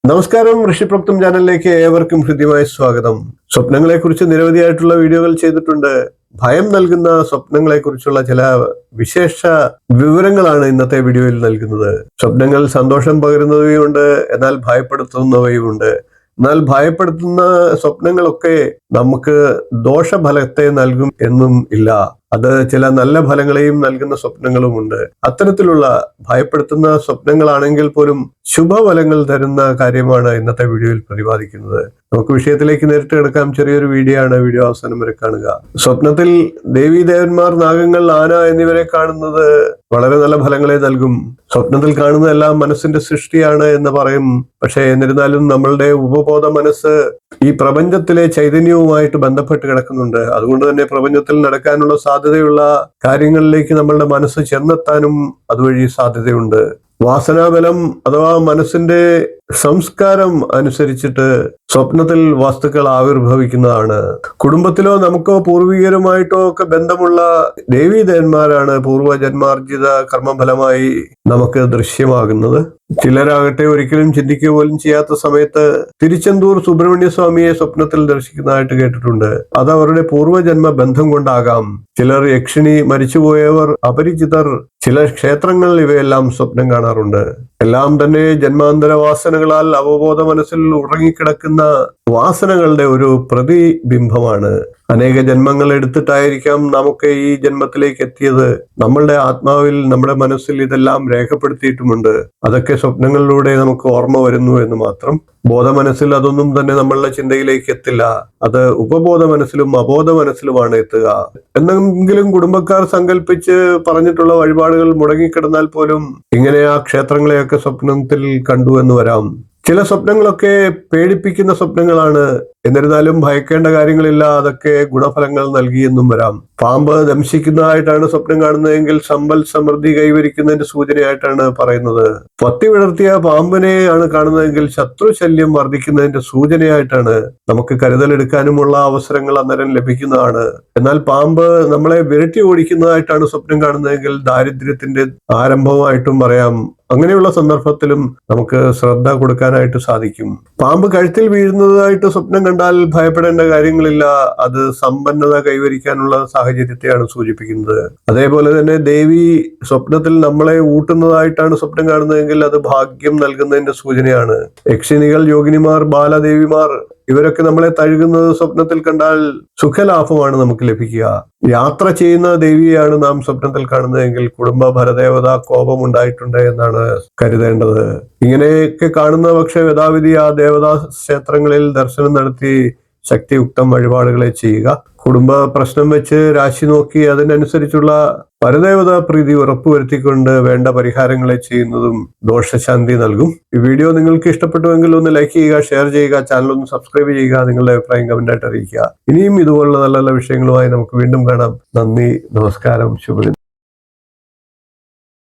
നമസ്കാരം, ഋഷിപ്രോക്തം ചാനലിലേക്ക് ഏവർക്കും ഹൃദ്യമായ സ്വാഗതം. സ്വപ്നങ്ങളെക്കുറിച്ച് നിരവധിയായിട്ടുള്ള വീഡിയോകൾ ചെയ്തിട്ടുണ്ട്. ഭയം നൽകുന്ന സ്വപ്നങ്ങളെക്കുറിച്ചുള്ള ചില വിശേഷ വിവരങ്ങളാണ് ഇന്നത്തെ വീഡിയോയിൽ നൽകുന്നത്. സ്വപ്നങ്ങൾ സന്തോഷം പകരുന്നവയുമുണ്ട്, എന്നാൽ ഭയപ്പെടുത്തുന്നവയുമുണ്ട്. എന്നാൽ ഭയപ്പെടുത്തുന്ന സ്വപ്നങ്ങളൊക്കെ നമുക്ക് ദോഷഫലത്തെ നൽകും എന്നും ഇല്ല. അത് ചില നല്ല ഫലങ്ങളെയും നൽകുന്ന സ്വപ്നങ്ങളുമുണ്ട്. അത്തരത്തിലുള്ള ഭയപ്പെടുത്തുന്ന സ്വപ്നങ്ങളാണെങ്കിൽ പോലും ശുഭഫലങ്ങൾ തരുന്ന കാര്യമാണ് ഇന്നത്തെ വീഡിയോയിൽ പ്രതിപാദിക്കുന്നത്. നമുക്ക് വിഷയത്തിലേക്ക് നേരിട്ട് കിടക്കാം. ചെറിയൊരു വീഡിയോ ആണ്. വീഡിയോ അവസാനം വരെ കാണുക. സ്വപ്നത്തിൽ ദേവീദേവന്മാർ, നാഗങ്ങൾ, ആന എന്നിവരെ കാണുന്നത് വളരെ നല്ല ഫലങ്ങളെ നൽകും. സ്വപ്നത്തിൽ കാണുന്നതെല്ലാം മനസ്സിന്റെ സൃഷ്ടിയാണ് എന്ന് പറയും. പക്ഷെ എന്നിരുന്നാലും നമ്മളുടെ ഉപബോധ മനസ്സ് ഈ പ്രപഞ്ചത്തിലെ ചൈതന്യവുമായിട്ട് ബന്ധപ്പെട്ട് കിടക്കുന്നുണ്ട്. അതുകൊണ്ട് തന്നെ പ്രപഞ്ചത്തിൽ നടക്കാനുള്ള സാധ്യതയുള്ള കാര്യങ്ങളിലേക്ക് നമ്മളുടെ മനസ്സ് ചെന്നെത്താനും അതുവഴി സാധ്യതയുണ്ട്. വാസനാബലം അഥവാ മനസ്സിന്റെ സംസ്കാരം അനുസരിച്ചിട്ട് സ്വപ്നത്തിൽ വസ്തുക്കൾ ആവിർഭവിക്കുന്നതാണ്. കുടുംബത്തിലോ നമുക്കോ പൂർവികരുമായിട്ടോ ഒക്കെ ബന്ധമുള്ള ദേവീദേവന്മാരാണ് പൂർവ്വജന്മാർജിത കർമ്മഫലമായി നമുക്ക് ദൃശ്യമാകുന്നത്. ചിലരാകട്ടെ ഒരിക്കലും ചിന്തിക്കുക പോലും ചെയ്യാത്ത സമയത്ത് തിരുച്ചെന്തൂർ സുബ്രഹ്മണ്യ സ്വാമിയെ സ്വപ്നത്തിൽ ദർശിക്കുന്നതായിട്ട് കേട്ടിട്ടുണ്ട്. അത് അവരുടെ പൂർവ്വജന്മ ബന്ധം കൊണ്ടാകാം. ചിലർ യക്ഷിണി, മരിച്ചുപോയവർ, അപരിചിതർ, ചില ക്ഷേത്രങ്ങളിൽ ഇവയെല്ലാം സ്വപ്നം കാണാറുണ്ട്. എല്ലാം തന്നെ ജന്മാന്തര വാസനകളാൽ അവബോധ മനസ്സിൽ ഉറങ്ങിക്കിടക്കുന്ന വാസനകളുടെ ഒരു പ്രതിബിംബമാണ്. അനേക ജന്മങ്ങൾ എടുത്തിട്ടായിരിക്കാം നമുക്ക് ഈ ജന്മത്തിലേക്ക് എത്തിയത്. നമ്മളുടെ ആത്മാവിൽ, നമ്മുടെ മനസ്സിൽ ഇതെല്ലാം രേഖപ്പെടുത്തിയിട്ടുമുണ്ട്. അതൊക്കെ സ്വപ്നങ്ങളിലൂടെ നമുക്ക് ഓർമ്മ വരുന്നു എന്ന് മാത്രം. ബോധ മനസ്സിൽ അതൊന്നും തന്നെ നമ്മളുടെ ചിന്തയിലേക്ക് എത്തില്ല. അത് ഉപബോധ മനസ്സിലും അബോധ മനസ്സിലുമാണ് എത്തുക. എന്നെങ്കിലും കുടുംബക്കാർ സങ്കല്പിച്ച് പറഞ്ഞിട്ടുള്ള വഴിപാടുകൾ മുടങ്ങിക്കിടന്നാൽ പോലും ഇങ്ങനെ ആ ക്ഷേത്രങ്ങളെയൊക്കെ സ്വപ്നത്തിൽ കണ്ടു എന്ന് വരാം. ചില സ്വപ്നങ്ങളൊക്കെ പേടിപ്പിക്കുന്ന സ്വപ്നങ്ങളാണ്. എന്നിരുന്നാലും ഭയക്കേണ്ട കാര്യങ്ങളില്ല. അതൊക്കെ ഗുണഫലങ്ങൾ നൽകിയെന്നും വരാം. പാമ്പ് ദംശിക്കുന്നതായിട്ടാണ് സ്വപ്നം കാണുന്നതെങ്കിൽ സമ്പൽ സമൃദ്ധി കൈവരിക്കുന്നതിന്റെ സൂചനയായിട്ടാണ് പറയുന്നത്. പത്തി വിടർത്തിയ പാമ്പിനെ ആണ് കാണുന്നതെങ്കിൽ ശത്രുശല്യം വർദ്ധിക്കുന്നതിന്റെ സൂചനയായിട്ടാണ്. നമുക്ക് കരുതലെടുക്കാനുമുള്ള അവസരങ്ങൾ അന്നേരം ലഭിക്കുന്നതാണ്. എന്നാൽ പാമ്പ് നമ്മളെ വിരട്ടി ഓടിക്കുന്നതായിട്ടാണ് സ്വപ്നം കാണുന്നതെങ്കിൽ ദാരിദ്ര്യത്തിന്റെ ആരംഭമായിട്ടും പറയാം. അങ്ങനെയുള്ള സന്ദർഭത്തിലും നമുക്ക് ശ്രദ്ധ കൊടുക്കാനായിട്ട് സാധിക്കും. പാമ്പ് കഴുത്തിൽ വീഴുന്നതായിട്ട് സ്വപ്നം കണ്ടാൽ ഭയപ്പെടേണ്ട കാര്യങ്ങളില്ല. അത് സമ്പന്നത കൈവരിക്കാനുള്ള സാഹചര്യത്തെയാണ് സൂചിപ്പിക്കുന്നത്. അതേപോലെ തന്നെ ദേവി സ്വപ്നത്തിൽ നമ്മളെ ഊട്ടുന്നതായിട്ടാണ് സ്വപ്നം കാണുന്നതെങ്കിൽ അത് ഭാഗ്യം നൽകുന്നതിന്റെ സൂചനയാണ്. യക്ഷിണികൾ, യോഗിനിമാർ, ബാലദേവിമാർ ഇവരൊക്കെ നമ്മളെ തഴുകുന്നത് സ്വപ്നത്തിൽ കണ്ടാൽ സുഖലാഭമാണ് നമുക്ക് ലഭിക്കുക. യാത്ര ചെയ്യുന്ന ദേവിയെയാണ് നാം സ്വപ്നത്തിൽ കാണുന്നതെങ്കിൽ കുടുംബ ഭരദേവത കോപം ഉണ്ടായിട്ടുണ്ട് എന്നാണ് കരുതേണ്ടത്. ഇങ്ങനെയൊക്കെ കാണുന്ന പക്ഷെ യഥാവിധി ആ ദേവതാ ക്ഷേത്രങ്ങളിൽ ദർശനം നടത്തി ശക്തിയുക്തം വഴിപാടുകളെ ചെയ്യുക. കുടുംബ പ്രശ്നം വെച്ച് രാശി നോക്കി അതിനനുസരിച്ചുള്ള പരദേവത പ്രീതി ഉറപ്പുവരുത്തിക്കൊണ്ട് വേണ്ട പരിഹാരങ്ങളെ ചെയ്യുന്നതും ദോഷശാന്തി നൽകും. ഈ വീഡിയോ നിങ്ങൾക്ക് ഇഷ്ടപ്പെട്ടുവെങ്കിൽ ഒന്ന് ലൈക്ക് ചെയ്യുക, ഷെയർ ചെയ്യുക, ചാനൽ ഒന്ന് സബ്സ്ക്രൈബ് ചെയ്യുക, നിങ്ങളുടെ അഭിപ്രായം കമന്റായിട്ട് അറിയിക്കുക. ഇനിയും ഇതുപോലുള്ള നല്ല നല്ല വിഷയങ്ങളുമായി നമുക്ക് വീണ്ടും കാണാം. നന്ദി, നമസ്കാരം, ശുഭദിനം.